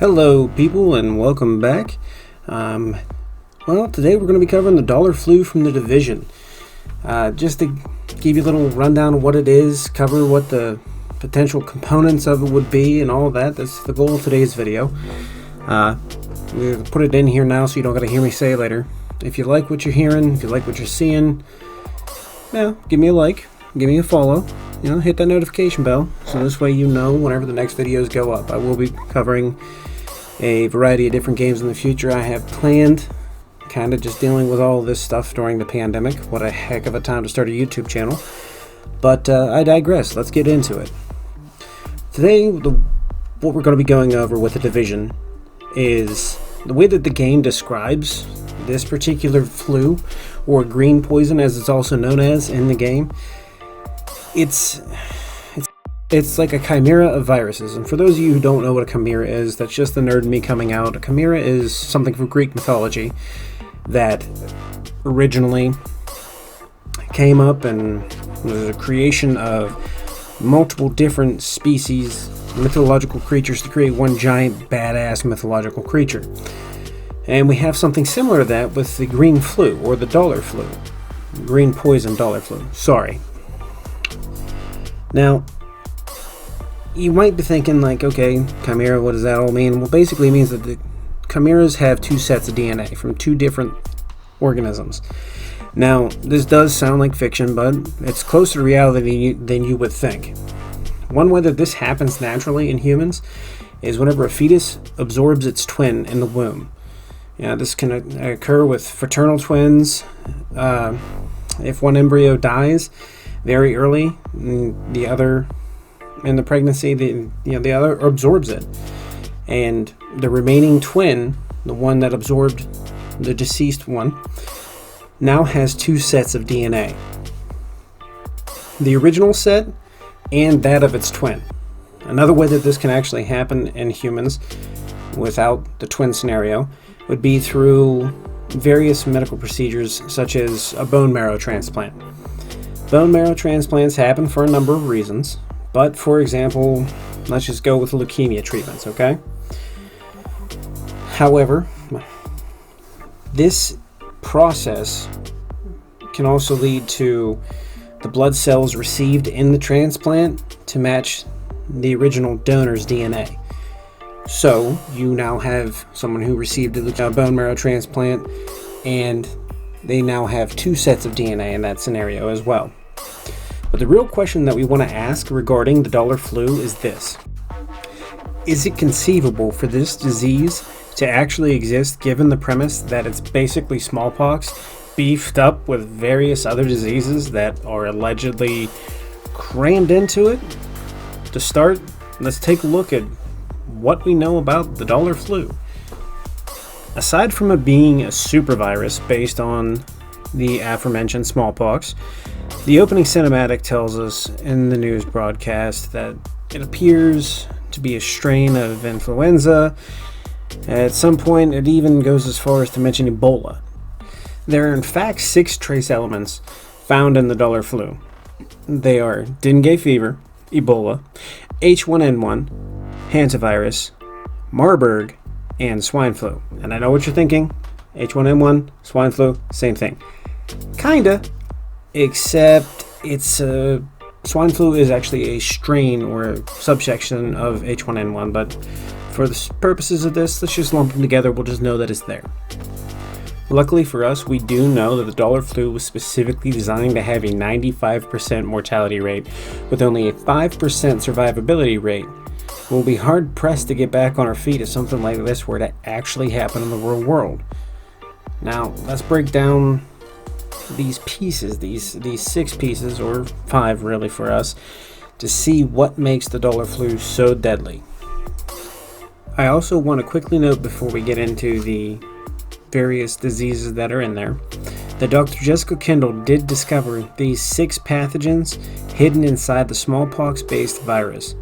Hello people and welcome back. Today we're going to be covering the dollar flu from the division. Just to give you a little rundown of what it is, cover what the potential components of it would be and all of that. That's the goal of today's video. We'll put it in here now so you don't got to hear me say it later. If you like what you're hearing, if you like what you're seeing, give me a like, give me a follow. Hit that notification bell so this way you know whenever the next videos go up. I will be covering a variety of different games in the future. I have planned, kind of just dealing with all of this stuff during the pandemic. What a heck of a time to start a YouTube channel. But I digress. Let's get into it. Today, what we're going to be going over with the division is the way that the game describes this particular flu, or green poison as it's also known as in the game. It's like a chimera of viruses, and for those of you who don't know what a chimera is, that's just the nerd in me coming out. A chimera is something from Greek mythology that originally came up and was a creation of multiple different species, mythological creatures, to create one giant badass mythological creature. And we have something similar to that with the green flu, or the dollar flu. Green poison dollar flu. Sorry. Now, you might be thinking like, okay, chimera, what does that all mean? Well, basically it means that the chimeras have two sets of DNA from two different organisms. Now, this does sound like fiction, but it's closer to reality than you would think. One way that this happens naturally in humans is whenever a fetus absorbs its twin in the womb. This can occur with fraternal twins. If one embryo dies very early, the other in the pregnancy, the other absorbs it, and the remaining twin, the one that absorbed the deceased one, now has two sets of DNA, the original set and that of its twin. Another way that this can actually happen in humans without the twin scenario would be through various medical procedures, such as a bone marrow transplant. Bone marrow transplants happen for a number of reasons, but for example, let's just go with leukemia treatments, okay? However, this process can also lead to the blood cells received in the transplant to match the original donor's DNA. So you now have someone who received a bone marrow transplant, and they now have two sets of DNA in that scenario as well. But the real question that we want to ask regarding the dollar flu is this: is it conceivable for this disease to actually exist, given the premise that it's basically smallpox beefed up with various other diseases that are allegedly crammed into it? To start, let's take a look at what we know about the dollar flu. Aside from it being a super virus based on the aforementioned smallpox, the opening cinematic tells us in the news broadcast that it appears to be a strain of influenza. At some point, it even goes as far as to mention Ebola. There are in fact 6 trace elements found in the dollar flu. They are Dengue Fever, Ebola, H1N1, hantavirus, Marburg, and swine flu. And I know what you're thinking, H1N1, swine flu, same thing. Kinda, except swine flu is actually a strain or a subsection of H1N1, but for the purposes of this, let's just lump them together. We'll just know that it's there. Luckily for us, we do know that the dollar flu was specifically designed to have a 95% mortality rate with only a 5% survivability rate. We'll be hard pressed to get back on our feet if something like this were to actually happen in the real world. Now, let's break down these pieces, these 6 pieces, or 5 really for us, to see what makes the dollar flu so deadly. I also want to quickly note before we get into the various diseases that are in there, that Dr. Jessica Kendall did discover these 6 pathogens hidden inside the smallpox-based virus.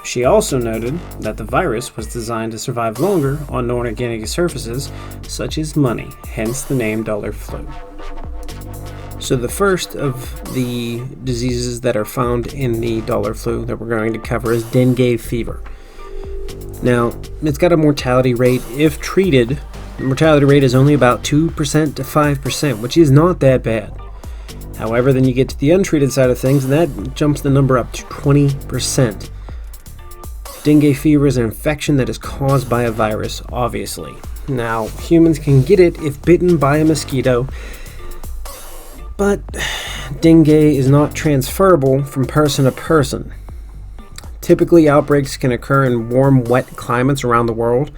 She also noted that the virus was designed to survive longer on non-organic surfaces such as money, hence the name dollar flu. So the first of the diseases that are found in the dollar flu that we're going to cover is dengue fever. Now, it's got a mortality rate. If treated, the mortality rate is only about 2% to 5%, which is not that bad. However, then you get to the untreated side of things, and that jumps the number up to 20%. Dengue fever is an infection that is caused by a virus, obviously. Now, humans can get it if bitten by a mosquito, but dengue is not transferable from person to person. Typically, outbreaks can occur in warm, wet climates around the world,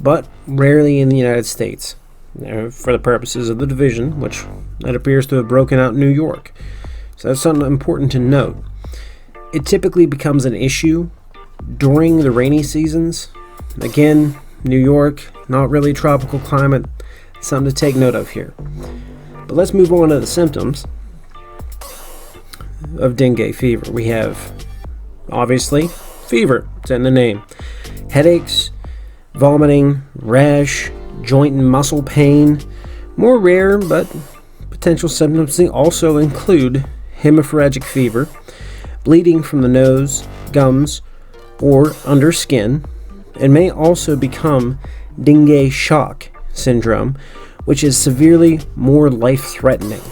but rarely in the United States, for the purposes of the division, which it appears to have broken out in New York. So that's something important to note. It typically becomes an issue during the rainy seasons. Again, New York, not really tropical climate, something to take note of here. But let's move on to the symptoms of dengue fever. We have, obviously, fever. It's in the name. Headaches, vomiting, rash, joint and muscle pain. More rare, but potential symptoms also include hemorrhagic fever, bleeding from the nose, gums, or under skin, and may also become dengue shock syndrome, which is severely more life-threatening.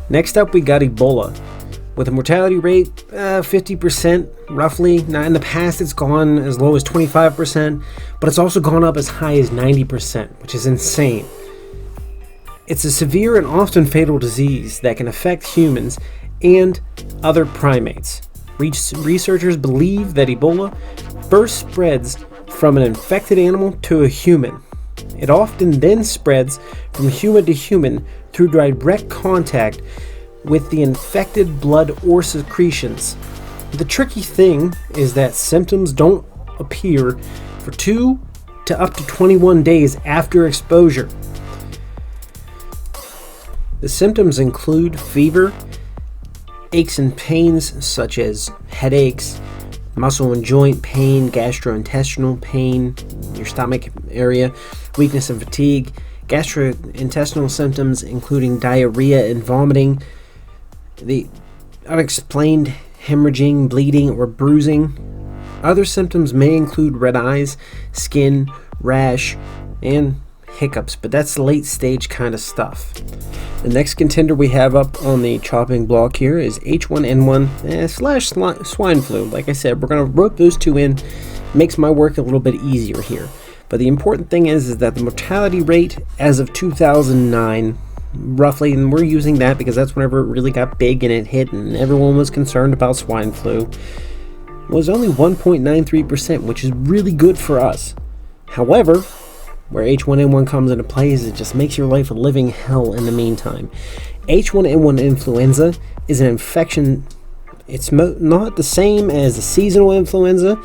Next up, we got Ebola, with a mortality rate 50% roughly. Now, in the past, it's gone as low as 25%, but it's also gone up as high as 90%, which is insane. It's a severe and often fatal disease that can affect humans and other primates. Researchers believe that Ebola first spreads from an infected animal to a human. It often then spreads from human to human through direct contact with the infected blood or secretions. The tricky thing is that symptoms don't appear for 2 to up to 21 days after exposure. The symptoms include fever, aches and pains such as headaches, muscle and joint pain, gastrointestinal pain, your stomach area, weakness and fatigue, gastrointestinal symptoms including diarrhea and vomiting, the unexplained hemorrhaging, bleeding, or bruising. Other symptoms may include red eyes, skin, rash, and hiccups, but that's late stage kind of stuff. The next contender we have up on the chopping block here is H1N1 slash swine flu. Like I said, we're going to rope those two in. Makes my work a little bit easier here. But the important thing is that the mortality rate as of 2009, roughly, and we're using that because that's whenever it really got big and it hit and everyone was concerned about swine flu, was only 1.93%, which is really good for us. However, where H1N1 comes into play is it just makes your life a living hell in the meantime. H1N1 influenza is an infection. It's not the same as the seasonal influenza.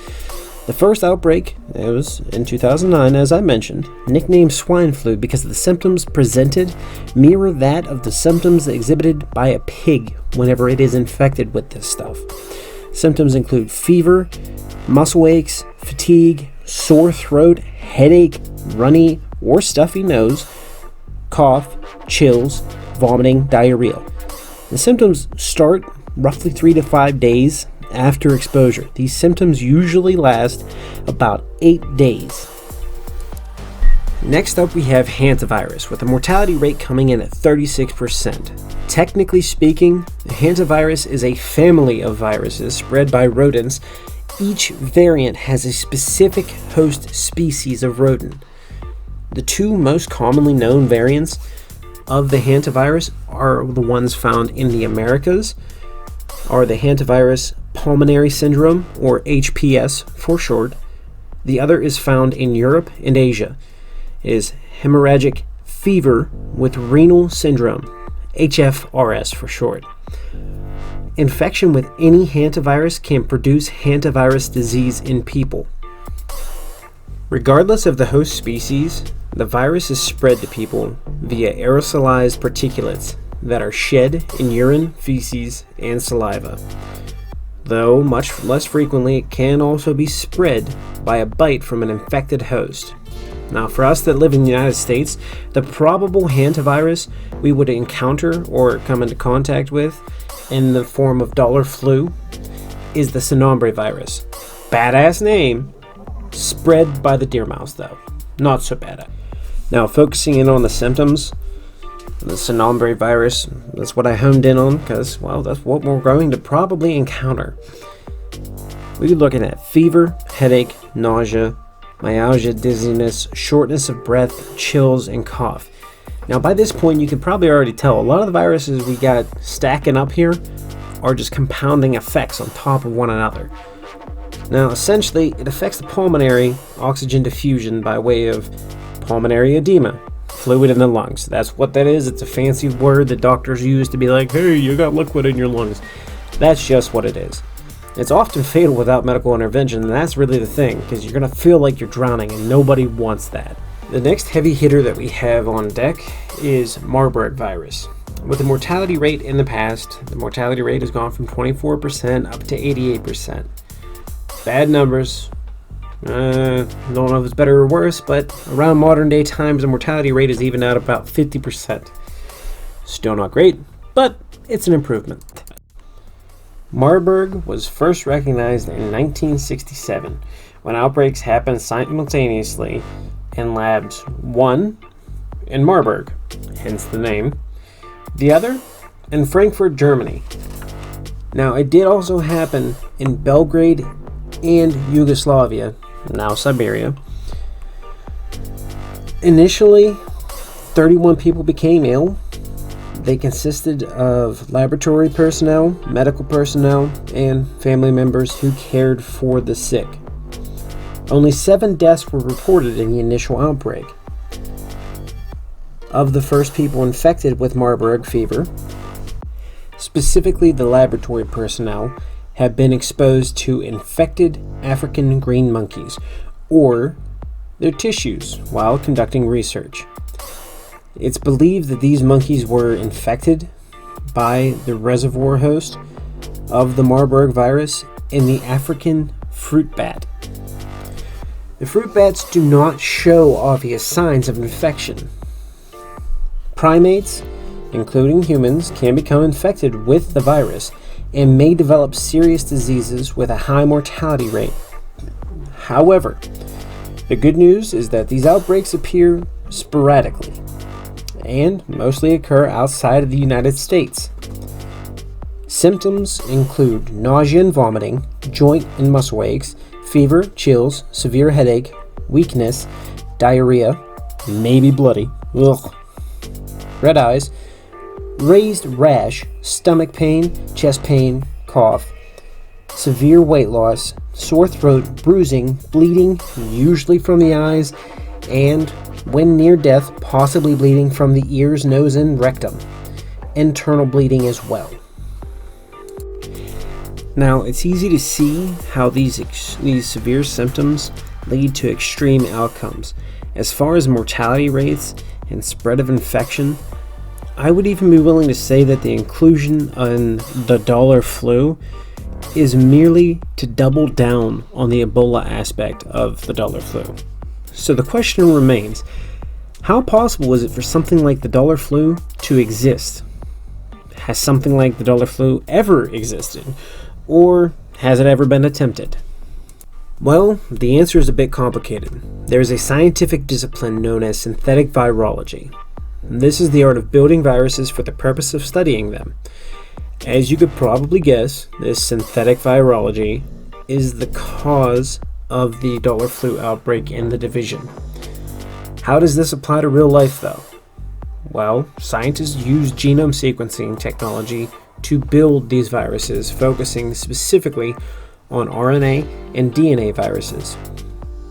The first outbreak, it was in 2009, as I mentioned, nicknamed swine flu because the symptoms presented mirror that of the symptoms exhibited by a pig whenever it is infected with this stuff. Symptoms include fever, muscle aches, fatigue, sore throat, headache, runny or stuffy nose, cough, chills, vomiting, diarrhea. The symptoms start roughly 3 to 5 days after exposure. These symptoms usually last about 8 days. Next up, we have hantavirus, with the mortality rate coming in at 36%. Technically speaking, the hantavirus is a family of viruses spread by rodents. Each variant has a specific host species of rodent. The two most commonly known variants of the hantavirus are the ones found in the Americas, are the hantavirus pulmonary syndrome, or HPS for short. The other is found in Europe and Asia. It is hemorrhagic fever with renal syndrome, HFRS for short. Infection with any hantavirus can produce hantavirus disease in people. Regardless of the host species, the virus is spread to people via aerosolized particulates that are shed in urine, feces, and saliva. Though much less frequently, it can also be spread by a bite from an infected host. Now, for us that live in the United States, the probable hantavirus we would encounter or come into contact with in the form of dollar flu is the Sinombre virus. Badass name, Spread by the deer mouse, though. Not so bad. Now, focusing in on the symptoms, the Swine virus, that's what I honed in on because, well, that's what we're going to probably encounter. We're looking at fever, headache, nausea, myalgia, dizziness, shortness of breath, chills, and cough. Now, by this point, you can probably already tell a lot of the viruses we got stacking up here are just compounding effects on top of one another. Now, essentially, it affects the pulmonary oxygen diffusion by way of pulmonary edema, fluid in the lungs. That's what that is. It's a fancy word that doctors use to be like, hey, you got liquid in your lungs. That's just what it is. It's often fatal without medical intervention, and that's really the thing, because you're going to feel like you're drowning, and nobody wants that. The next heavy hitter that we have on deck is Marburg virus. With the mortality rate in the past, the mortality rate has gone from 24% up to 88%. Bad numbers. Don't know if it's better or worse, but around modern day times, the mortality rate is even at about 50%. Still not great, but it's an improvement. Marburg was first recognized in 1967 when outbreaks happened simultaneously in labs, one in Marburg, hence the name, the other in Frankfurt, Germany. Now, it did also happen in Belgrade and Yugoslavia, now Siberia. Initially, 31 people became ill. They consisted of laboratory personnel, medical personnel, and family members who cared for the sick. Only 7 deaths were reported in the initial outbreak. Of the first people infected with Marburg fever, specifically the laboratory personnel, have been exposed to infected African green monkeys, or their tissues, while conducting research. It's believed that these monkeys were infected by the reservoir host of the Marburg virus in the African fruit bat. The fruit bats do not show obvious signs of infection. Primates, including humans, can become infected with the virus and may develop serious diseases with a high mortality rate. However, the good news is that these outbreaks appear sporadically and mostly occur outside of the United States. Symptoms include nausea and vomiting, joint and muscle aches, fever, chills, severe headache, weakness, diarrhea, maybe bloody, red eyes, raised rash, stomach pain, chest pain, cough, severe weight loss, sore throat, bruising, bleeding, usually from the eyes, and when near death, possibly bleeding from the ears, nose, and rectum. Internal bleeding as well. Now, it's easy to see how these severe symptoms lead to extreme outcomes. As far as mortality rates and spread of infection, I would even be willing to say that the inclusion on the dollar flu is merely to double down on the Ebola aspect of the dollar flu. So the question remains, how possible is it for something like the dollar flu to exist? Has something like the dollar flu ever existed? Or has it ever been attempted? Well, the answer is a bit complicated. There is a scientific discipline known as synthetic virology. This is the art of building viruses for the purpose of studying them. As you could probably guess, this synthetic virology is the cause of the dollar flu outbreak in the division. How does this apply to real life, though? Well, scientists use genome sequencing technology to build these viruses, focusing specifically on RNA and DNA viruses.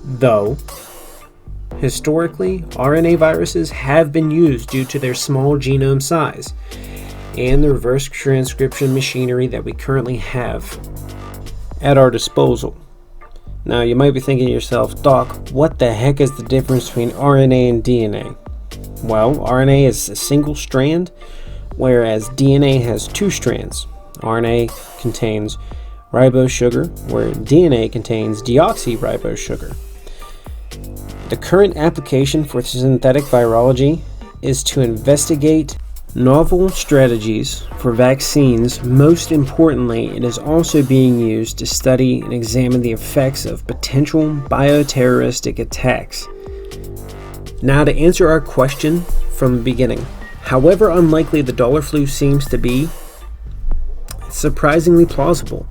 Though, historically, RNA viruses have been used due to their small genome size and the reverse transcription machinery that we currently have at our disposal. Now, you might be thinking to yourself, Doc, what the heck is the difference between RNA and DNA? Well, RNA is a single strand, whereas DNA has 2 strands. RNA contains ribose sugar, where DNA contains deoxyribose sugar. The current application for synthetic virology is to investigate Novel strategies for vaccines. Most importantly, it is also being used to study and examine the effects of potential bioterroristic attacks. Now, to answer our question from the beginning, however unlikely the dollar flu seems to be, it's surprisingly plausible.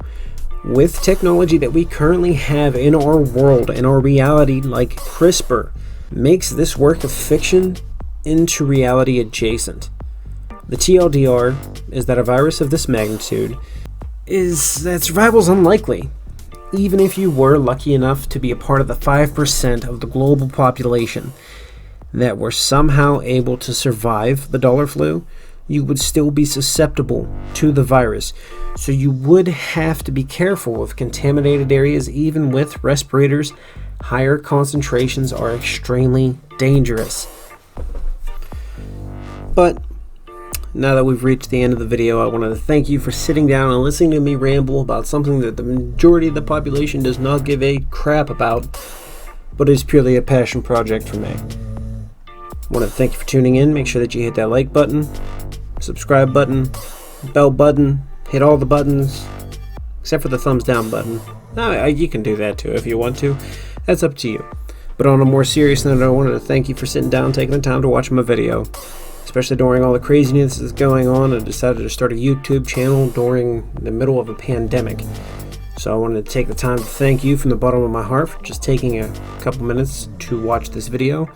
With technology that we currently have in our world, in our reality, like CRISPR, makes this work of fiction into reality adjacent. The TLDR is that a virus of this magnitude that survival is unlikely, even if you were lucky enough to be a part of the 5% of the global population that were somehow able to survive the dollar flu. You would still be susceptible to the virus. So you would have to be careful with contaminated areas. Even with respirators, higher concentrations are extremely dangerous. But now that we've reached the end of the video, I wanted to thank you for sitting down and listening to me ramble about something that the majority of the population does not give a crap about, but is purely a passion project for me. I want to thank you for tuning in. Make sure that you hit that like button, subscribe button, bell button, hit all the buttons, except for the thumbs down button. You can do that too if you want to. That's up to you. But on a more serious note, I wanted to thank you for sitting down, taking the time to watch my video. Especially during all the craziness that's going on, I decided to start a YouTube channel during the middle of a pandemic. So I wanted to take the time to thank you from the bottom of my heart for just taking a couple minutes to watch this video.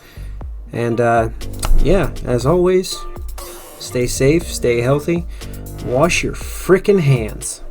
And as always, stay safe, stay healthy, wash your frickin' hands.